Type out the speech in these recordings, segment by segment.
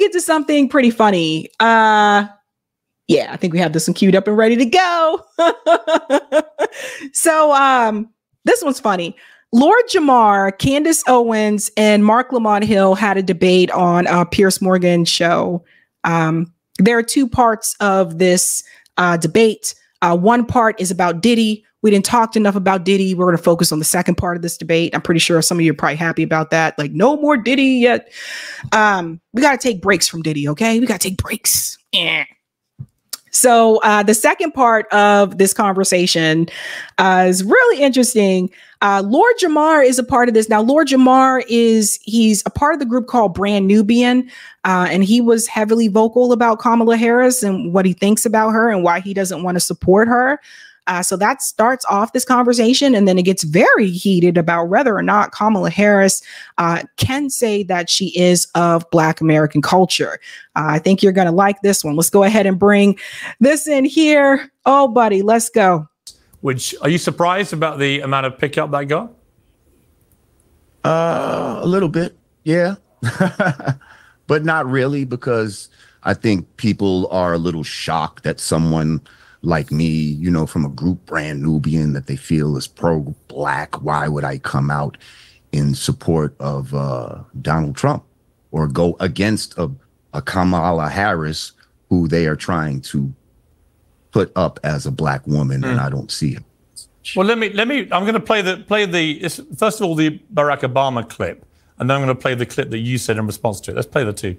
get to something pretty funny. Yeah, I think we have this one queued up and ready to go. So this one's funny. Lord Jamar, Candace Owens, and Mark Lamont Hill had a debate on Piers Morgan's show. There are two parts of this debate. One part is about Diddy. We didn't talk enough about Diddy. We're going to focus on the second part of this debate. I'm pretty sure some of you are probably happy about that. Like, no more Diddy yet. We got to take breaks from Diddy, okay? We got to take breaks. Yeah. So the second part of this conversation is really interesting. Lord Jamar is a part of this. Now, Lord Jamar he's a part of the group called Brand Nubian, and he was heavily vocal about Kamala Harris and what he thinks about her and why he doesn't want to support her. So that starts off this conversation, and then it gets very heated about whether or not Kamala Harris can say that she is of Black American culture. I think you're going to like this one. Let's go ahead and bring this in here. Oh, buddy, let's go. Which, are you surprised about the amount of pickup that got? A little bit, yeah. But not really, because I think people are a little shocked that someone like me, you know, from a group Brand Nubian that they feel is pro-Black, why would I come out in support of Donald Trump or go against a Kamala Harris who they are trying to put up as a Black woman, and I don't see it. Well, let me. I'm going to play first of all the Barack Obama clip, and then I'm going to play the clip that you said in response to it. Let's play the two.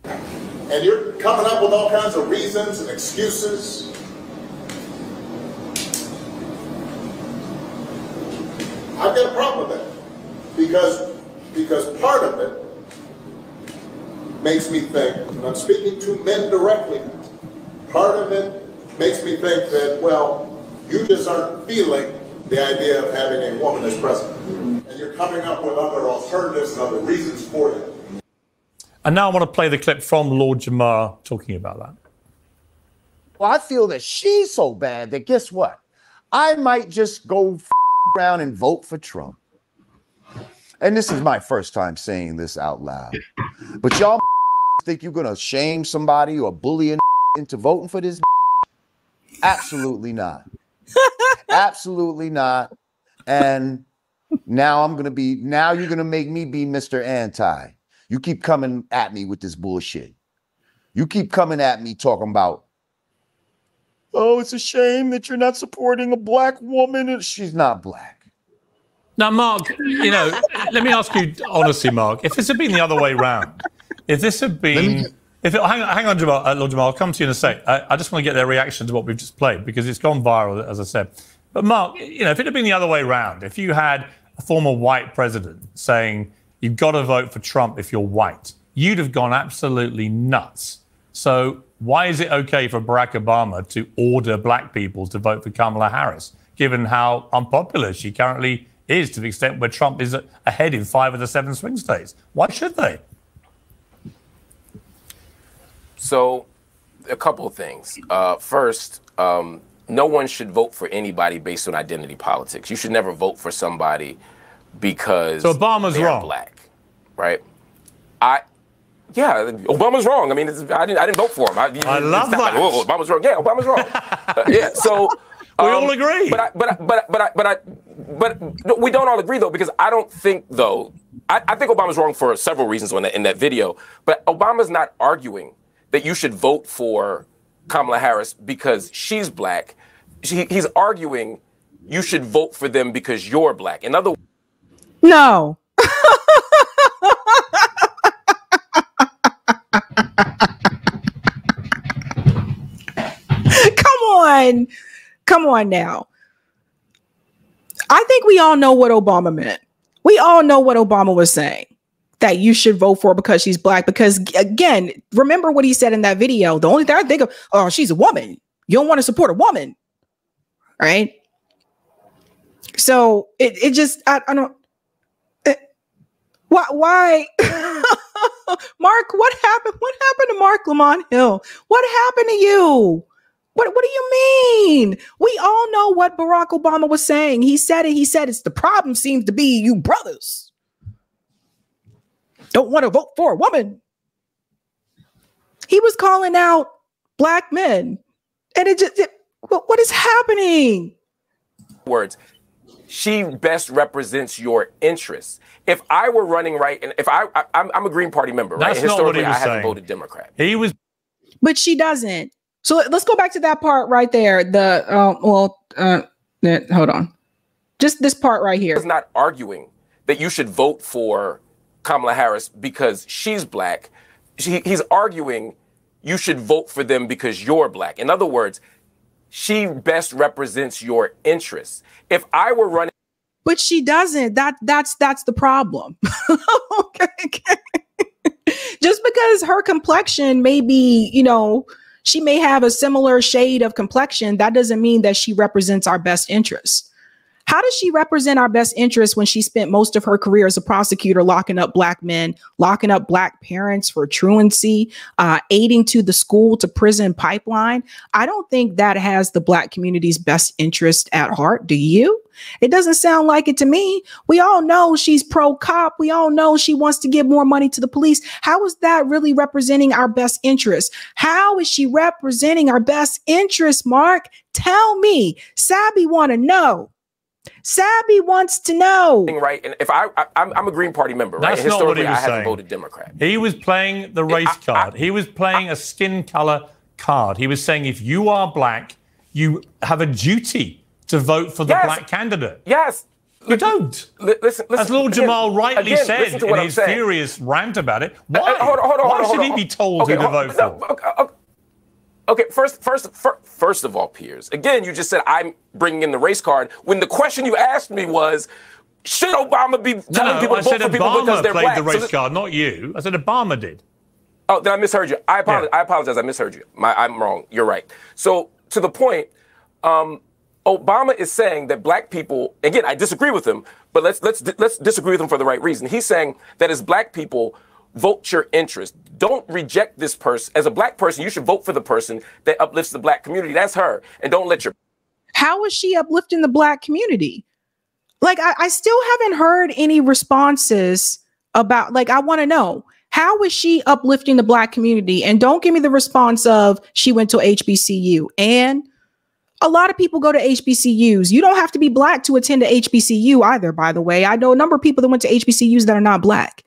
And you're coming up with all kinds of reasons and excuses. I've got a problem with that because part of it makes me think, and I'm speaking to men directly, part of it makes me think that, well, you just aren't feeling the idea of having a woman as president. And you're coming up with other alternatives and other reasons for it. And now I want to play the clip from Lord Jamar talking about that. Well, I feel that she's so bad that guess what? I might just go around and vote for Trump. And this is my first time saying this out loud. But y'all think you're going to shame somebody or bully into voting for this? Absolutely not. Absolutely not. And now you're going to make me be Mr. Anti. You keep coming at me with this bullshit. You keep coming at me talking about, oh, it's a shame that you're not supporting a Black woman. And she's not Black. Now, Mark, you know, let me ask you honestly, Mark, if this had been the other way round, hang on, Jamal, Lord Jamal, I'll come to you in a sec. I just want to get their reaction to what we've just played because it's gone viral, as I said. But Mark, you know, if it had been the other way round, if you had a former white president saying, you've got to vote for Trump if you're white, you'd have gone absolutely nuts. So why is it okay for Barack Obama to order Black people to vote for Kamala Harris, given how unpopular she currently is to the extent where Trump is ahead in 5 of the 7 swing states? Why should they? So a couple of things. First, no one should vote for anybody based on identity politics. You should never vote for somebody because so Obama's they're wrong. Black, right? Yeah, Obama's wrong. I mean, I didn't vote for him. I love that. Obama's wrong. Yeah, Obama's wrong. Yeah, so we all agree. But we don't all agree though, because I don't think though. I think Obama's wrong for several reasons in that video. But Obama's not arguing that you should vote for Kamala Harris because she's Black. He's arguing you should vote for them because you're Black. In other words, no. Come on now. I think we all know what Obama meant. We all know what Obama was saying, that you should vote for her because she's Black. Because again, remember what he said in that video. The only thing I think of, oh, she's a woman. You don't want to support a woman, right? So it just, I don't, why? Mark, what happened? What happened to Mark Lamont Hill? What happened to you? What do you mean? We all know what Barack Obama was saying. He said it. He said it's the problem seems to be you brothers don't want to vote for a woman. He was calling out black men. And what is happening? Words, she best represents your interests. If I were running right, and if I'm a Green Party member, right? That's not what he was I haven't saying. voted Democrat. He was, but she doesn't. So let's go back to that part right there. Hold on. Just this part right here. He's not arguing that you should vote for Kamala Harris because she's black. He's arguing you should vote for them because you're black. In other words, she best represents your interests. If I were running, but she doesn't. That's the problem. Okay. Just because her complexion may be, she may have a similar shade of complexion, that doesn't mean that she represents our best interests. How does she represent our best interests when she spent most of her career as a prosecutor locking up black men, locking up black parents for truancy, aiding to the school to prison pipeline? I don't think that has the black community's best interest at heart. Do you? It doesn't sound like it to me. We all know she's pro-cop. We all know she wants to give more money to the police. How is that really representing our best interests? How is she representing our best interests, Mark? Tell me. Sabby want to know. Sabby wants to know. Right, and if I'm a Green Party member, right? That's not what he was I haven't saying. Voted Democrat. He was playing the race card. He was playing a skin color card. He was saying if you are black, you have a duty to vote for the black candidate. Yes. You don't. Listen. As Lord Jamal rightly said in his saying. furious rant about it, why? Why should he be told who to vote for? Okay, first of all, Piers, again, you just said I'm bringing in the race card when the question you asked me was, should Obama be telling people to vote for people because they're black? I said Obama played the race card, not you. I said Obama did. Oh, then I misheard you. I apologize. I apologize. I misheard you. I'm wrong. You're right. So to the point, Obama is saying that black people, again, I disagree with him, but let's disagree with him for the right reason. He's saying that as black people, vote your interest. Don't reject this person. As a black person, you should vote for the person that uplifts the black community. That's her. And don't let your... How is she uplifting the black community? Like, I still haven't heard any responses about, like, I want to know, how is she uplifting the black community? And don't give me the response of she went to HBCU. And a lot of people go to HBCUs. You don't have to be black to attend a HBCU either, by the way. I know a number of people that went to HBCUs that are not black.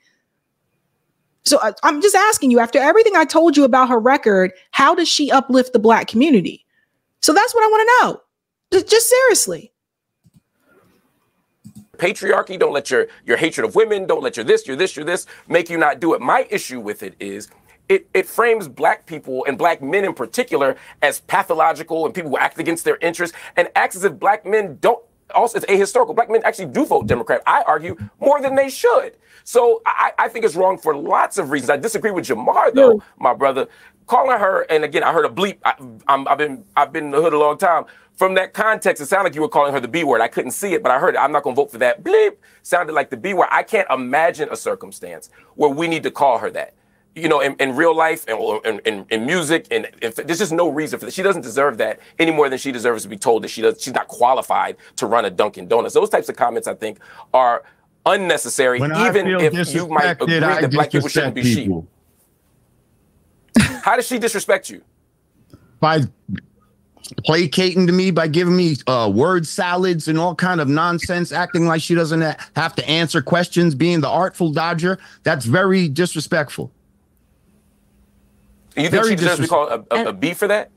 So I'm just asking you, after everything I told you about her record, how does she uplift the black community? So that's what I want to know. Just seriously. Patriarchy, don't let your hatred of women, don't let your this make you not do it. My issue with it is it frames black people and black men in particular as pathological and people who act against their interests and acts as if black men don't. Also, it's ahistorical. Black men actually do vote Democrat. I argue more than they should. So I think it's wrong for lots of reasons. I disagree with Jamar, though, my brother. Calling her, and again, I heard a bleep. I've been in the hood a long time. From that context, it sounded like you were calling her the B word. I couldn't see it, but I heard it. I'm not going to vote for that. Bleep sounded like the B word. I can't imagine a circumstance where we need to call her that. You know, in real life and in music, and there's just no reason for that. She doesn't deserve that any more than she deserves to be told that she's not qualified to run a Dunkin' Donuts. Those types of comments, I think, are unnecessary, even if you might agree that black people shouldn't be sheep. How does she disrespect you? By placating to me, by giving me word salads and all kind of nonsense, acting like she doesn't have to answer questions, being the artful dodger. That's very disrespectful. You think she deserves to be called a B for that?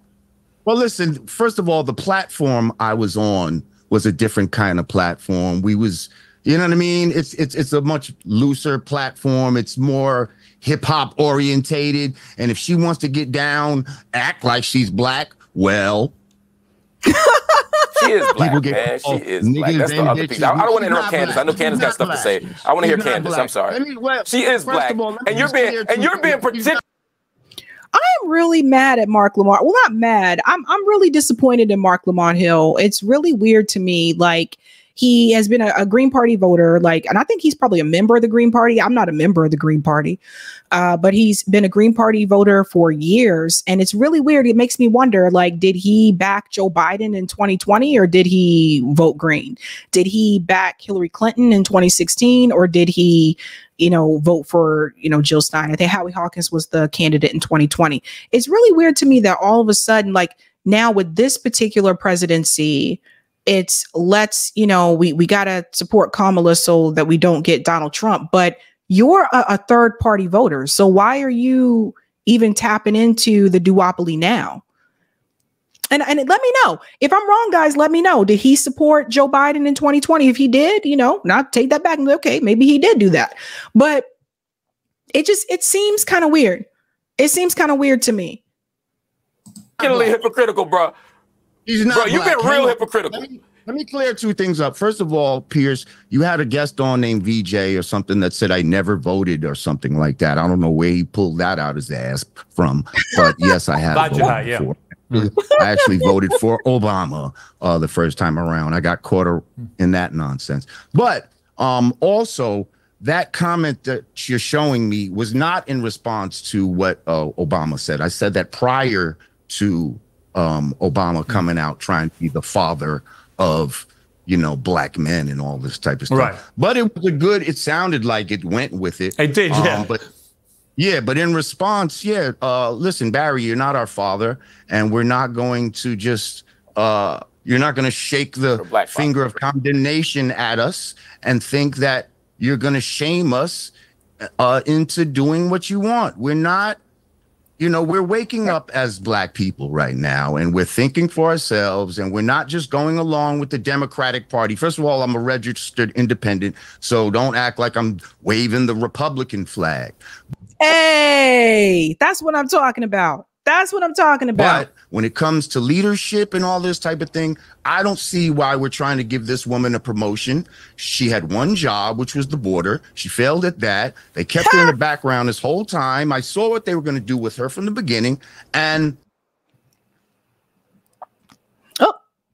Well, listen, first of all, the platform I was on was a different kind of platform. We was, you know what I mean? It's a much looser platform. It's more hip hop orientated. And if she wants to get down, act like she's black, well. She is black, man. She is black. That's the other piece. I don't want to interrupt Candace. I know Candace got stuff to say. I want to hear Candace. I'm sorry. She is black. And you're being particular. I am really mad at Marc Lamont. Well, not mad. I'm really disappointed in Marc Lamont Hill. It's really weird to me. Like, he has been a Green Party voter, like, and I think he's probably a member of the Green Party. I'm not a member of the Green Party, but he's been a Green Party voter for years. And it's really weird. It makes me wonder, like, did he back Joe Biden in 2020 or did he vote Green? Did he back Hillary Clinton in 2016 or did he, vote for, Jill Stein? I think Howie Hawkins was the candidate in 2020. It's really weird to me that all of a sudden, like now with this particular presidency, it's we got to support Kamala so that we don't get Donald Trump. But you're a third party voter. So why are you even tapping into the duopoly now? And let me know if I'm wrong, guys. Let me know. Did he support Joe Biden in 2020? If he did, not take that back and go, okay, maybe he did do that. But it seems kind of weird. It seems kind of weird to me. Really hypocritical, bro. He's not. Bro, you've been real hypocritical. Let me clear two things up. First of all, Piers, you had a guest on named VJ or something that said I never voted or something like that. I don't know where he pulled that out his ass from, but yes, I have voted before. I actually voted for Obama the first time around. I got caught in that nonsense. But also, that comment that you're showing me was not in response to what Obama said. I said that prior to Obama coming out trying to be the father of, black men and all this type of stuff. Right. But it was it sounded like it went with it. It did, yeah. But in response, listen, Barry, you're not our father, and we're not going to just, you're not going to shake the finger of condemnation at us and think that you're going to shame us into doing what you want. We're not, we're waking up as black people right now, and we're thinking for ourselves, and we're not just going along with the Democratic Party. First of all, I'm a registered independent, so don't act like I'm waving the Republican flag. Hey, that's what I'm talking about. That's what I'm talking about. But when it comes to leadership and all this type of thing, I don't see why we're trying to give this woman a promotion. She had one job, which was the border. She failed at that. They kept her in the background this whole time. I saw what they were going to do with her from the beginning. And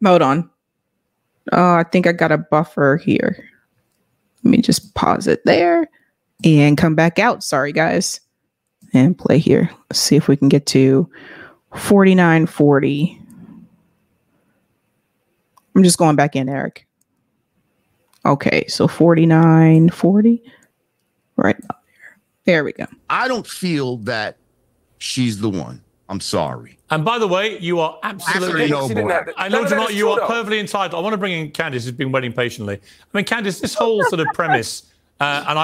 hold on. I think I got a buffer here. Let me just pause it there and come back out. Sorry, guys. And play here. Let's see if we can get to 4940. I'm just going back in, Eric. Okay, so 4940. Right up there. There we go. I don't feel that she's the one. I'm sorry. And by the way, you are absolutely I know, Jamal, you are perfectly entitled. I want to bring in Candice, who's been waiting patiently. I mean, Candice, this whole sort of premise, and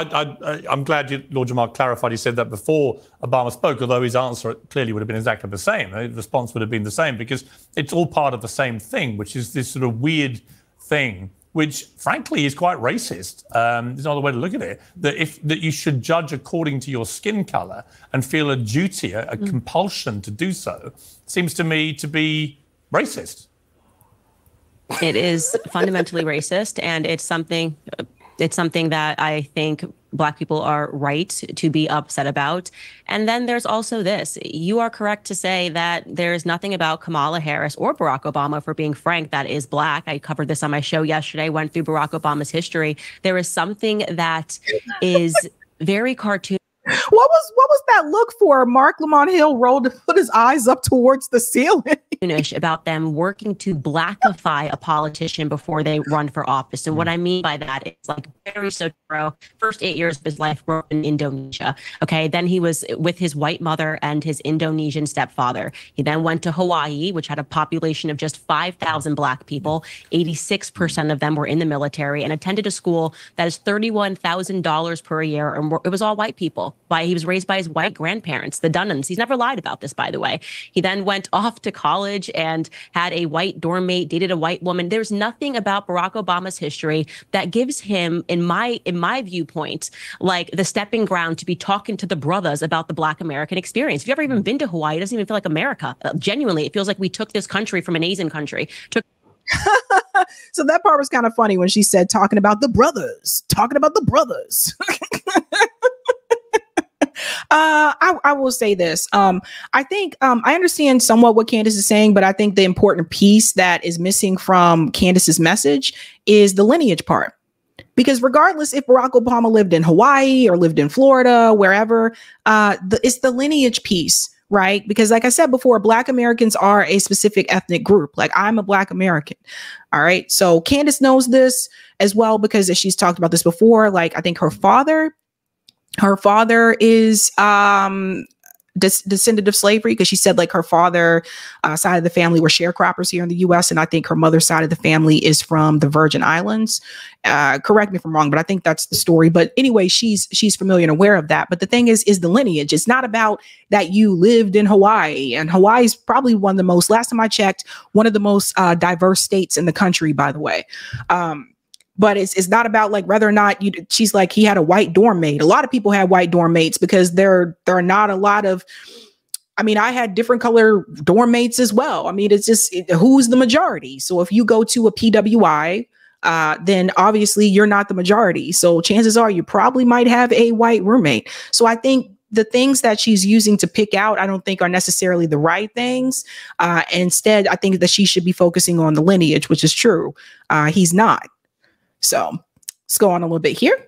I'm glad Lord Jamal clarified he said that before Obama spoke, although his answer clearly would have been exactly the same. The response would have been the same because it's all part of the same thing, which is this sort of weird thing, which frankly is quite racist. There's another way to look at it, that you should judge according to your skin color and feel a duty, a compulsion to do so, seems to me to be racist. It is fundamentally racist, and it's something that I think Black people are right to be upset about. And then there's also this. You are correct to say that there's nothing about Kamala Harris or Barack Obama, for being frank, that is Black. I covered this on my show yesterday, went through Barack Obama's history. There is something that is very cartoon. What was that look for? Mark Lamont Hill put his eyes up towards the ceiling. About them working to blackify a politician before they run for office. And what I mean by that is, like, Barry Soetoro, first 8 years of his life grew up in Indonesia. Okay, then he was with his white mother and his Indonesian stepfather. He then went to Hawaii, which had a population of just 5,000 Black people. 86% of them were in the military, and attended a school that is $31,000 per year. And it was all white people. He was raised by his white grandparents, the Dunnans. He's never lied about this, by the way. He then went off to college and had a white dorm mate, dated a white woman. There's nothing about Barack Obama's history that gives him, in my viewpoint, like the stepping ground to be talking to the brothers about the Black American experience. If you've ever even been to Hawaii, it doesn't even feel like America. Genuinely, it feels like we took this country from an Asian country. So that part was kind of funny when she said talking about the brothers. I will say this. I think I understand somewhat what Candace is saying, but I think the important piece that is missing from Candace's message is the lineage part. Because regardless if Barack Obama lived in Hawaii or lived in Florida, wherever, it's the lineage piece, right? Because like I said before, Black Americans are a specific ethnic group. Like I'm a Black American. All right. So Candace knows this as well, because as she's talked about this before, like I think her father is descendant of slavery, because she said like her father side of the family were sharecroppers here in the US, and I think her mother's side of the family is from the Virgin Islands. Correct me if I'm wrong, but I think that's the story. But anyway, she's familiar and aware of that. But the thing is the lineage. It's not about that you lived in Hawaii, and Hawaii is probably one of the most, last time I checked, one of the most diverse states in the country, by the way. But it's not about like whether or not she's like, he had a white dorm mate. A lot of people had white dorm mates because there are not a lot of, I mean, I had different color dorm mates as well. I mean, it's just who's the majority. So if you go to a PWI, then obviously you're not the majority. So chances are you probably might have a white roommate. So I think the things that she's using to pick out, I don't think are necessarily the right things. Instead, I think that she should be focusing on the lineage, which is true. He's not. So let's go on a little bit here.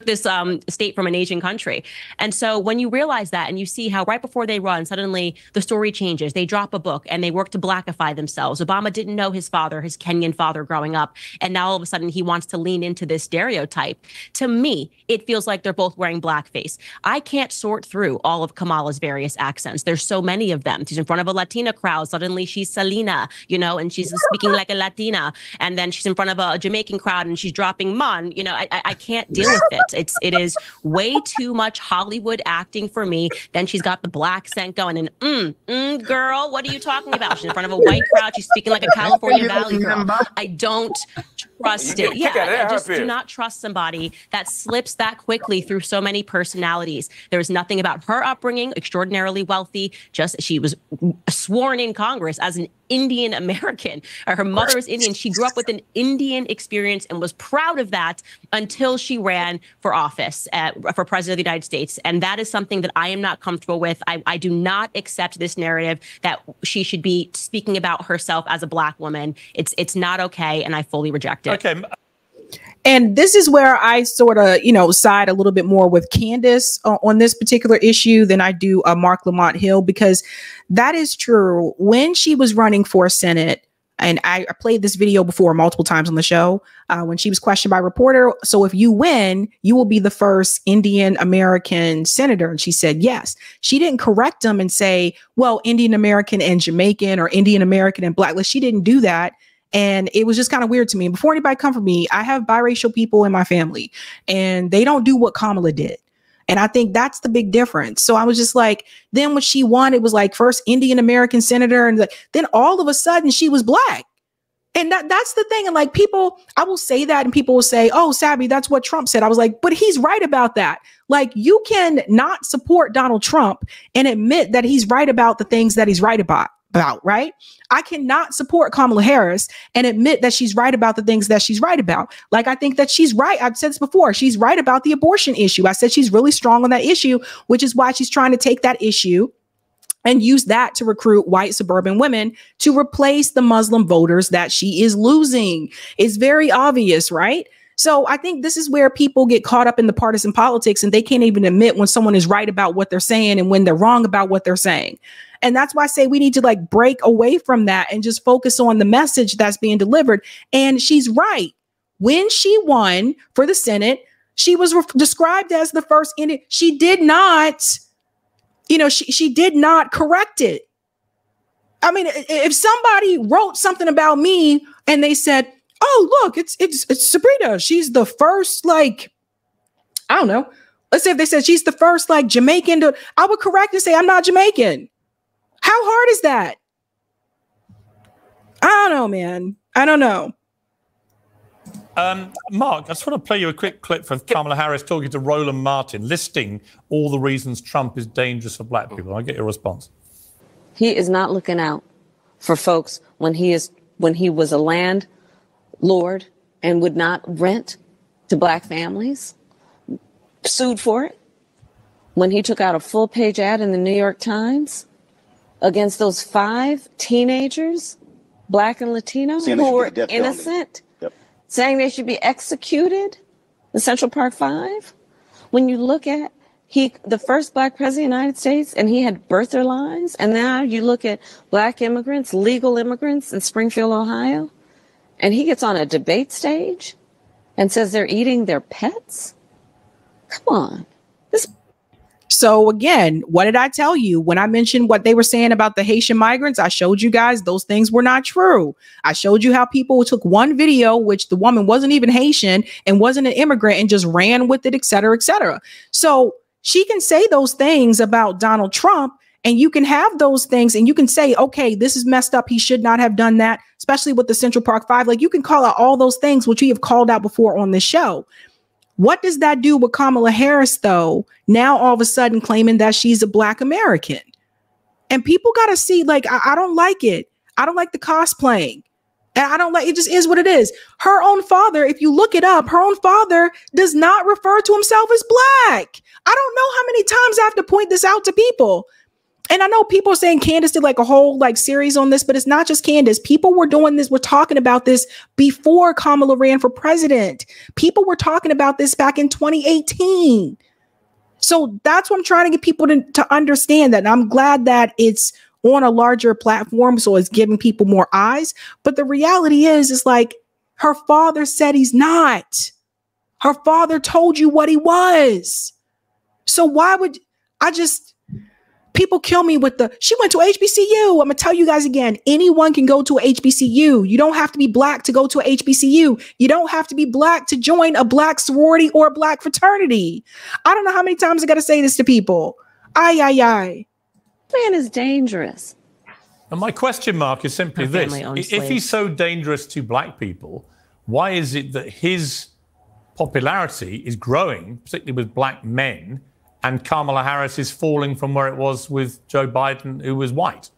This state from an Asian country. And so when you realize that and you see how right before they run, suddenly the story changes. They drop a book and they work to blackify themselves. Obama didn't know his father, his Kenyan father growing up. And now all of a sudden he wants to lean into this stereotype. To me, it feels like they're both wearing blackface. I can't sort through all of Kamala's various accents. There's so many of them. She's in front of a Latina crowd. Suddenly she's Selena, you know, and she's speaking like a Latina. And then she's in front of a Jamaican crowd and she's dropping man. You know, I can't deal with it. It is way too much Hollywood acting for me. Then she's got the black scent going and girl, what are you talking about? She's in front of a white crowd. She's speaking like a California Valley girl. I don't trust it. Yeah, I just do not trust somebody that slips that quickly through so many personalities. There's nothing about her upbringing, extraordinarily wealthy. Just she was sworn in Congress as an Indian American. Her mother is Indian. She grew up with an Indian experience and was proud of that until she ran for office for president of the United States. And that is something that I am not comfortable with. I do not accept this narrative that she should be speaking about herself as a Black woman. It's not okay, and I fully reject it. Okay. And this is where I sort of, side a little bit more with Candace on this particular issue than I do Marc Lamont Hill, because that is true. When she was running for Senate, and I played this video before multiple times on the show, when she was questioned by a reporter, so if you win, you will be the first Indian American senator. And she said yes. She didn't correct them and say, well, Indian American and Jamaican or Indian American and Black. She didn't do that. And it was just kind of weird to me. Before anybody come for me, I have biracial people in my family and they don't do what Kamala did. And I think that's the big difference. So I was just like, then when she won, it was like first Indian American senator. And then all of a sudden she was Black. And that's the thing. And like people, I will say that and people will say, oh, Sabby, that's what Trump said. I was like, but he's right about that. Like you can not support Donald Trump and admit that he's right about the things that he's right about, right? I cannot support Kamala Harris and admit that she's right about the things that she's right about. Like, I think that she's right. I've said this before. She's right about the abortion issue. I said she's really strong on that issue, which is why she's trying to take that issue and use that to recruit white suburban women to replace the Muslim voters that she is losing. It's very obvious, right? So I think this is where people get caught up in the partisan politics and they can't even admit when someone is right about what they're saying and when they're wrong about what they're saying. And that's why I say we need to like break away from that and just focus on the message that's being delivered. And she's right. When she won for the Senate, she was described as the first Indian. She did not, she did not correct it. I mean, if somebody wrote something about me and they said, oh, look, it's Sabrina. She's the first, like, I don't know. Let's say if they said she's the first, like, Jamaican I would correct and say, I'm not Jamaican. How hard is that? I don't know, man. I don't know. Mark, I just want to play you a quick clip from Kamala Harris talking to Roland Martin, listing all the reasons Trump is dangerous for Black people. I'll get your response. He is not looking out for folks when he was a landlord and would not rent to Black families, sued for it, when he took out a full-page ad in the New York Times against those 5 teenagers, Black and Latino, who were innocent, saying they should be executed in Central Park 5? When you look at the first Black president of the United States, and he had birther lines, and now you look at Black immigrants, legal immigrants in Springfield, Ohio, and he gets on a debate stage and says they're eating their pets? Come on. So again, what did I tell you when I mentioned what they were saying about the Haitian migrants? I showed you guys those things were not true. I showed you how people took one video, which the woman wasn't even Haitian and wasn't an immigrant, and just ran with it, et cetera, et cetera. So she can say those things about Donald Trump, and you can have those things and you can say, okay, this is messed up. He should not have done that, especially with the Central Park 5. Like, you can call out all those things, which we have called out before on this show. What does that do with Kamala Harris, though? Now, all of a sudden claiming that she's a Black American. And people got to see, like, I don't like it. I don't like the cosplaying. And I don't like, it just is what it is. Her own father, if you look it up, her own father does not refer to himself as Black. I don't know how many times I have to point this out to people. And I know people are saying Candace did like a whole like series on this, but it's not just Candace. People were doing this. We're talking about this before Kamala ran for president. People were talking about this back in 2018. So that's what I'm trying to get people to understand, that. And I'm glad that it's on a larger platform, so it's giving people more eyes. But the reality is like, her father said he's not. Her father told you what he was. So why would people kill me with she went to HBCU. I'm going to tell you guys again, anyone can go to a HBCU. You don't have to be Black to go to a HBCU. You don't have to be Black to join a Black sorority or a Black fraternity. I don't know how many times I got to say this to people. Aye. Man is dangerous. And my question mark is simply this. If he's so dangerous to Black people, why is it that his popularity is growing, particularly with Black men, and Kamala Harris is falling from where it was with Joe Biden, who was white?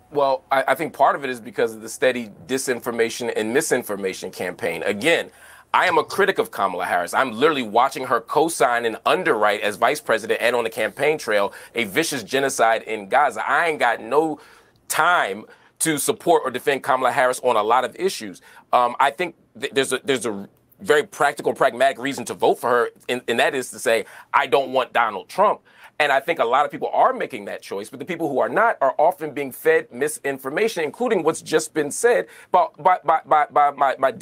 Well, I think part of it is because of the steady disinformation and misinformation campaign. Again, I am a critic of Kamala Harris. I'm literally watching her co-sign and underwrite as vice president and on the campaign trail a vicious genocide in Gaza. I ain't got no time to support or defend Kamala Harris on a lot of issues. I think there's a very practical, pragmatic reason to vote for her, and that is to say, I don't want Donald Trump. And I think a lot of people are making that choice, but the people who are not are often being fed misinformation, including what's just been said by my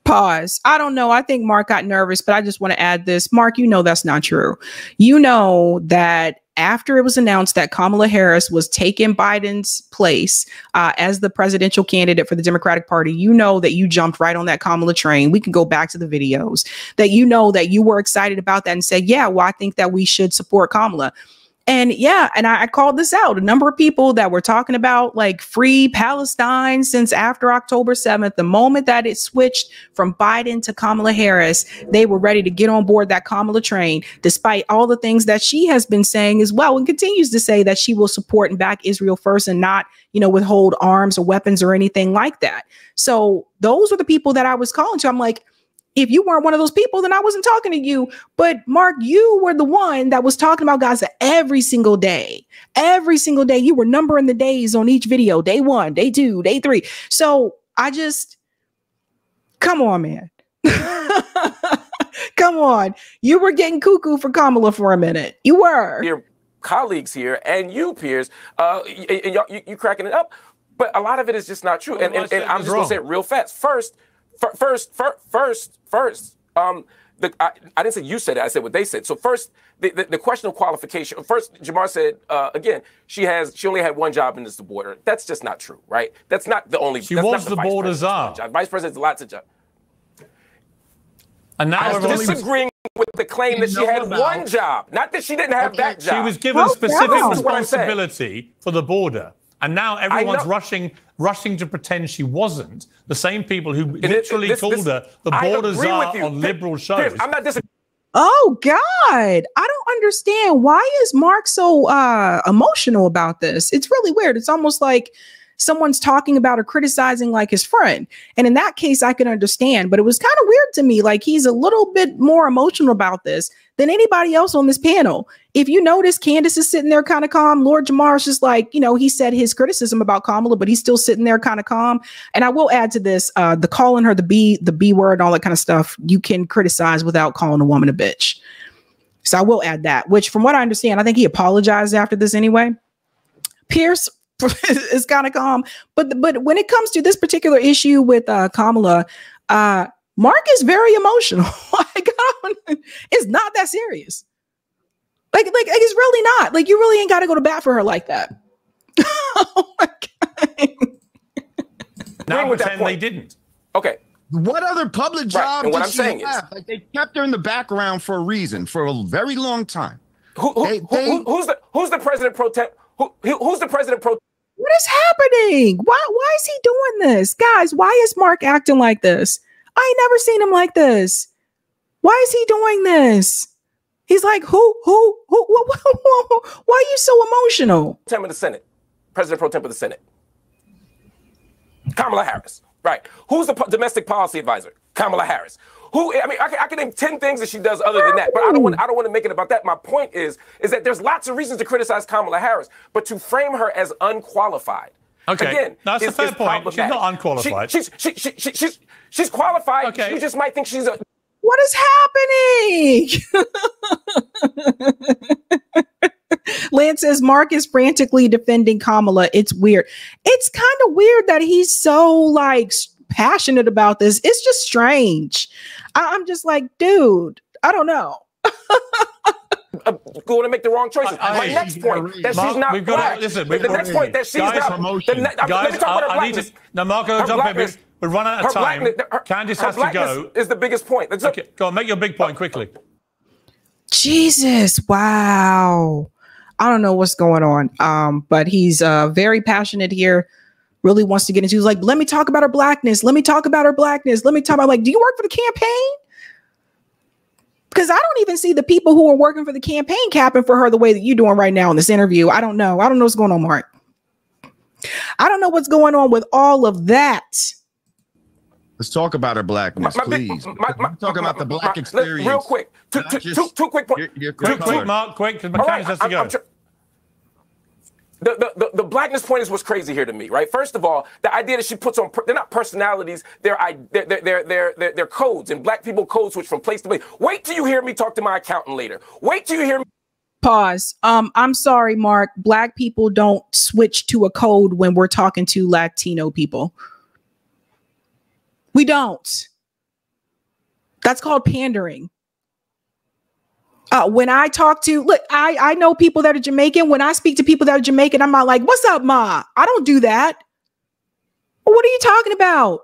Pause. I don't know. I think Mark got nervous, but I just want to add this. Mark, you know that's not true. You know that after it was announced that Kamala Harris was taking Biden's place as the presidential candidate for the Democratic Party, you know that you jumped right on that Kamala train. We can go back to the videos that you know that you were excited about that and said, yeah, well, I think that we should support Kamala. And yeah, and I called this out. A number of people that were talking about like free Palestine since after October 7th, the moment that it switched from Biden to Kamala Harris, they were ready to get on board that Kamala train, despite all the things that she has been saying as well, and continues to say that she will support and back Israel first and not, withhold arms or weapons or anything like that. So those were the people that I was calling to. I'm like, if you weren't one of those people, then I wasn't talking to you. But Mark, you were the one that was talking about Gaza every single day. Every single day. You were numbering the days on each video. Day 1, day 2, day 3. So come on, man. Come on. You were getting cuckoo for Kamala for a minute. You were. Your colleagues here and you, Piers, you cracking it up. But a lot of it is just not true. And I'm just going to say it real fast. First, I didn't say you said it. I said what they said. So first, the question of qualification. First, Jamar said again, she only had one job in this border. That's just not true, right? That's not the only. She was the border czar. Vice president's lots of jobs. And now I'm disagreeing with the claim that she had one job, not that she didn't have that job. She was given specific responsibility for the border. And now everyone's rushing to pretend she wasn't. The same people who literally called her the border czar on liberal shows. I'm not disagreeing. Oh, God. I don't understand. Why is Mark so emotional about this? It's really weird. It's almost like someone's talking about or criticizing like his friend. And in that case, I can understand, but it was kind of weird to me. Like he's a little bit more emotional about this than anybody else on this panel. If you notice, Candace is sitting there kind of calm. Lord Jamar is just like, you know, he said his criticism about Kamala, but he's still sitting there kind of calm. And I will add to this, the calling her the B word, all that kind of stuff, you can criticize without calling a woman a bitch. So I will add that, which from what I understand, I think he apologized after this anyway. Pierce is kind of calm. But when it comes to this particular issue with Kamala, Mark is very emotional. Like, it's not that serious. Like it's really not. Like, you really ain't got to go to bat for her like that. Oh my God. Now pretend they didn't. Okay. What other public job and what did I'm she saying have? is, Like, they kept her in the background for a reason, for a very long time. Who's the president pro tem? Who's the president pro? What is happening? Why is he doing this? Guys, why is Mark acting like this? I ain't never seen him like this. Why is he doing this? He's like, who? Why are you so emotional? Temp of the Senate, president pro temp of the Senate, Kamala Harris. Right. Who's the domestic policy advisor? Kamala Harris. Who? I mean, I can name 10 things that she does other than that, but I don't want to make it about that. My point is that there's lots of reasons to criticize Kamala Harris, but to frame her as unqualified. Okay, again, that's a fair point. She's not unqualified. She's qualified. Okay. You just might think she's a. What is happening? Lance says Mark is frantically defending Kamala. It's weird. It's kind of weird that he's so like passionate about this. It's just strange. I'm just like, dude, I don't know. Going to make the wrong choices. My next point that she's not black. The next point that she's not. Guys, I need to. Now, Marco, jump in. We're running out of time. Candace has to go. Is the biggest point. Okay, go on, make your big point quickly. Jesus, wow. I don't know what's going on. But he's very passionate here. Really wants to get into. He's like, let me talk about her blackness. Let me talk about her blackness. Let me talk about, like, do you work for the campaign? Because I don't even see the people who are working for the campaign capping for her the way that you're doing right now in this interview. I don't know. I don't know what's going on, Mark. I don't know what's going on with all of that. Let's talk about her blackness, please. Talk about the black experience. Real quick. Two quick points. Quick, Mark, quick, because McCann has to go. The blackness point is what's crazy here to me, right? First of all, the idea that she puts on, they're not personalities, they're codes, and black people code switch from place to place. Wait till you hear me talk to my accountant later. Wait till you hear me. Pause. I'm sorry, Mark. Black people don't switch to a code when we're talking to Latino people. We don't. That's called pandering. When I talk to, look, I know people that are Jamaican. When I speak to people that are Jamaican, I'm not like, what's up, ma? I don't do that. What are you talking about?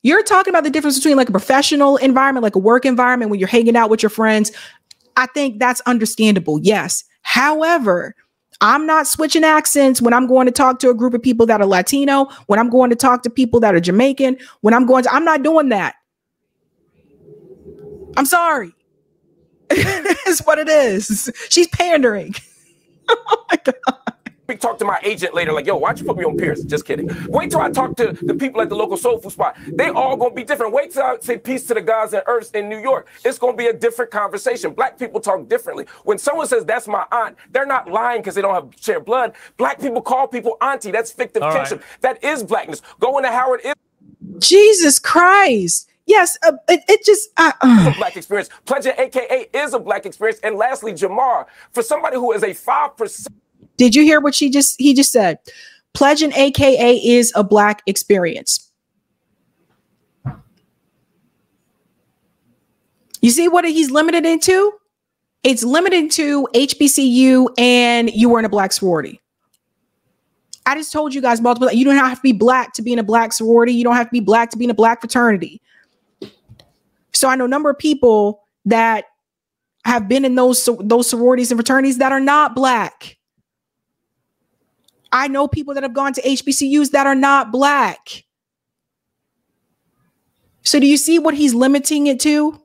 You're talking about the difference between like a professional environment, like a work environment, when you're hanging out with your friends. I think that's understandable. Yes. However, I'm not switching accents when I'm going to talk to a group of people that are Latino, when I'm going to talk to people that are Jamaican, I'm not doing that. I'm sorry. It's what it is. She's pandering. Oh my God. Talk to my agent later, like, yo, why'd you put me on Pierce? Just kidding. Wait till I talk to the people at the local soul food spot. They all gonna be different. Wait till I say peace to the gods and earths in New York. It's gonna be a different conversation. Black people talk differently. When someone says that's my aunt, they're not lying because they don't have shared blood. Black people call people auntie. That's fictive kinship. Right. That is blackness. Going to Howard is. Jesus Christ. Yes, it just a black experience. Pledging AKA is a black experience. And lastly, Jamar, for somebody who is a 5%. Did you hear what he just said? Pledging AKA is a black experience. You see what he's limited into? It's limited to HBCU and you were in a black sorority. I just told you guys multiple. You don't have to be black to be in a black sorority. You don't have to be black to be in a black fraternity. So I know a number of people that have been in those sororities and fraternities that are not black. I know people that have gone to HBCUs that are not black. So do you see what he's limiting it to?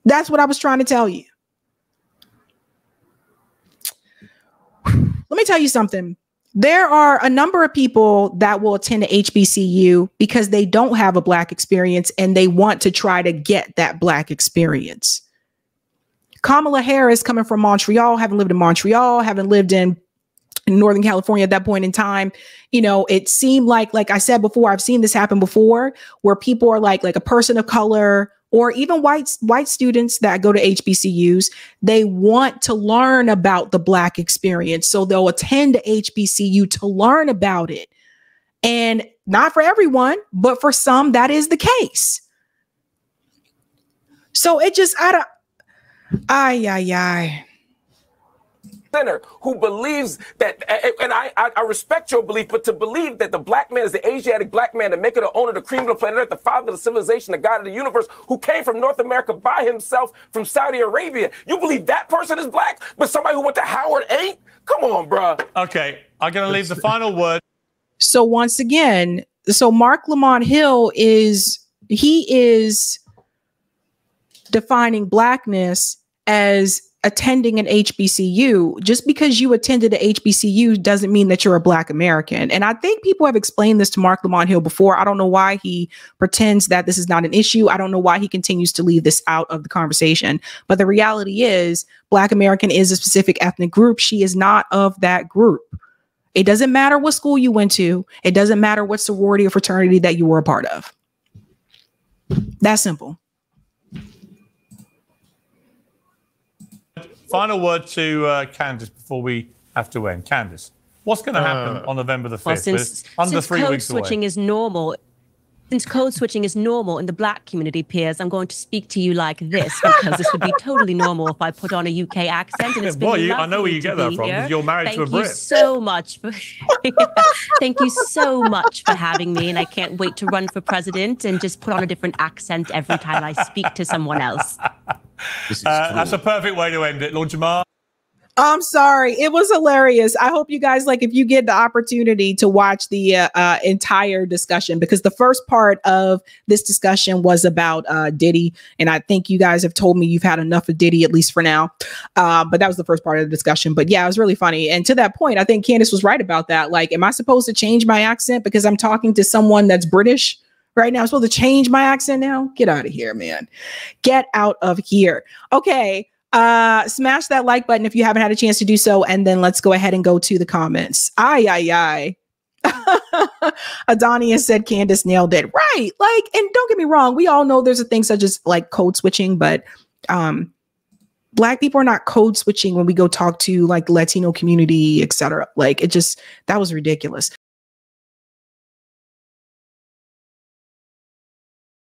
That's what I was trying to tell you. Let me tell you something. there are a number of people that will attend a HBCU because they don't have a Black experience and they want to try to get that Black experience. Kamala Harris, coming from Montreal, having lived in Montreal, having lived in Northern California at that point in time, you know, it seemed like I said before, I've seen this happen before, where people are like a person of color or even white students that go to HBCUs, they want to learn about the Black experience. So they'll attend a HBCU to learn about it. And not for everyone, but for some, that is the case. So it just, Center who believes that, and I respect your belief, but to believe that the Black man is the Asiatic Black man, the maker, the owner, the cream of the planet Earth, the father of the civilization, the God of the universe, who came from North America by himself from Saudi Arabia. You believe that person is Black, but somebody who went to Howard ain't? Come on, bruh. Okay, I'm going to leave the final word. So once again, so Marc Lamont Hill is defining Blackness as attending an HBCU. Just because you attended an HBCU doesn't mean that you're a Black American. And I think people have explained this to Marc Lamont Hill before. I don't know why he pretends that this is not an issue. I don't know why he continues to leave this out of the conversation. But the reality is Black American is a specific ethnic group. She is not of that group. It doesn't matter what school you went to. It doesn't matter what sorority or fraternity that you were a part of. That's simple. Final word to Candace before we have to end. Candace, what's going to happen on November the 5th? Well, since under 3 code weeks switching away. is normal, since code switching is normal in the Black community, Piers, I'm going to speak to you like this because this would be totally normal if I put on a UK accent. And it's been Well, I know where you get that from because you're married to a Brit. Thank you so much for thank you so much for having me, and I can't wait to run for president and just put on a different accent every time I speak to someone else. That's a perfect way to end it. Lord Jamar. I'm sorry. It was hilarious. I hope you guys, if you get the opportunity to watch the entire discussion, because the first part of this discussion was about Diddy. And I think you guys have told me you've had enough of Diddy, at least for now. But that was the first part of the discussion. But yeah, it was really funny. And to that point, I think Candace was right about that. Am I supposed to change my accent because I'm talking to someone that's British right now? I'm supposed to change my accent now? Get out of here, man. Get out of here. Okay. Smash that like button if you haven't had a chance to do so. And then let's go ahead and go to the comments. Adonia said Candace nailed it. Right. And don't get me wrong. We all know there's a thing such as code switching, but Black people are not code switching when we go talk to the Latino community, etc. That was ridiculous.